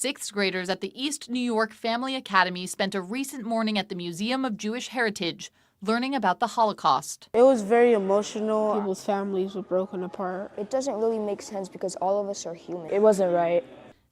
Sixth graders at the East New York Family Academy spent a recent morning at the Museum of Jewish Heritage learning about the Holocaust. It was very emotional. People's families were broken apart. It doesn't really make sense because all of us are human. It wasn't right.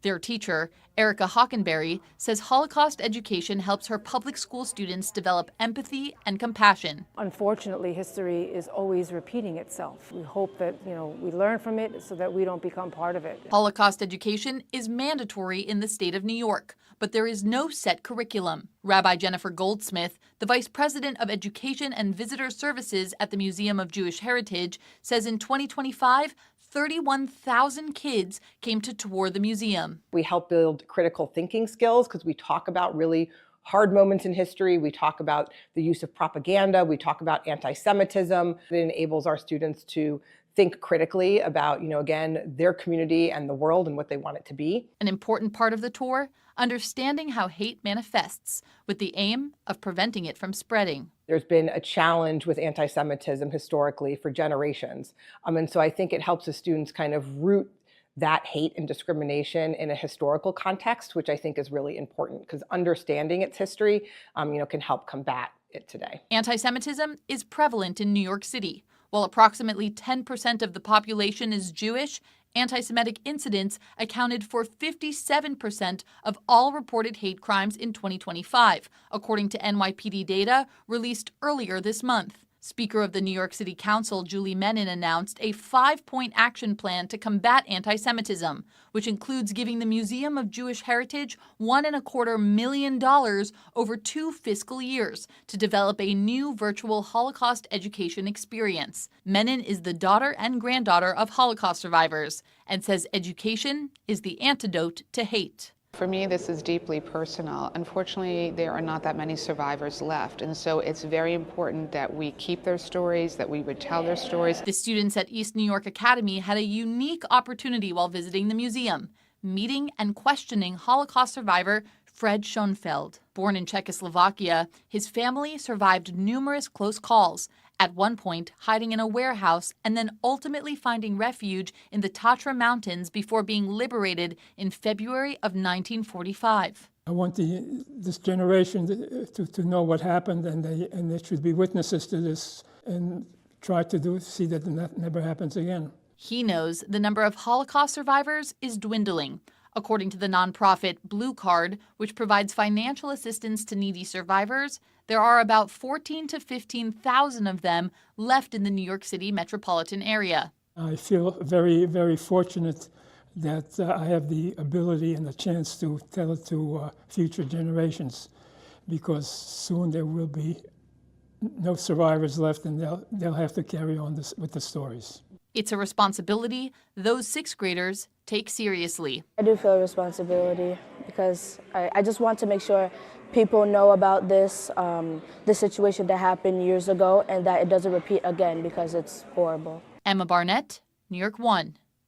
Their teacher, Erica Hockenberry, says Holocaust education helps her public school students develop empathy and compassion. Unfortunately, history is always repeating itself. We hope that, we learn from it so that we don't become part of it. Holocaust education is mandatory in the state of New York, but there is no set curriculum. Rabbi Jennifer Goldsmith, the Vice President of Education and Visitor Services at the Museum of Jewish Heritage, says in 2025, 31,000 kids came to tour the museum. We help build critical thinking skills because we talk about really hard moments in history. We talk about the use of propaganda. We talk about anti-Semitism. It enables our students to think critically about, again, their community and the world and what they want it to be. An important part of the tour, understanding how hate manifests, with the aim of preventing it from spreading. There's been a challenge with anti-Semitism historically for generations. And so I think it helps the students kind of root that hate and discrimination in a historical context, which I think is really important because understanding its history, can help combat it today. Anti-Semitism is prevalent in New York City. While approximately 10% of the population is Jewish, anti-Semitic incidents accounted for 57% of all reported hate crimes in 2025, according to NYPD data released earlier this month. Speaker of the New York City Council, Julie Menin, announced a 5-point action plan to combat anti-Semitism, which includes giving the Museum of Jewish Heritage $1.25 million over 2 fiscal years to develop a new virtual Holocaust education experience. Menin is the daughter and granddaughter of Holocaust survivors and says education is the antidote to hate. For me, this is deeply personal. Unfortunately, there are not that many survivors left, and so it's very important that we keep their stories, that we would tell their stories. The students at East New York Academy had a unique opportunity while visiting the museum, meeting and questioning Holocaust survivor Fred Schoenfeld. Born in Czechoslovakia, his family survived numerous close calls, at one point hiding in a warehouse and then ultimately finding refuge in the Tatra Mountains before being liberated in February of 1945. I want this generation to know what happened, and they should be witnesses to this and try to see that never happens again. He knows the number of Holocaust survivors is dwindling. According to the nonprofit Blue Card, which provides financial assistance to needy survivors, there are about 14,000 to 15,000 of them left in the New York City metropolitan area. I feel very, very fortunate that I have the ability and the chance to tell it to future generations, because soon there will be no survivors left, and they'll have to carry on with the stories. It's a responsibility those sixth graders take seriously. I do feel a responsibility because I just want to make sure people know about this situation that happened years ago and that it doesn't repeat again because it's horrible. Emma Barnett, New York 1.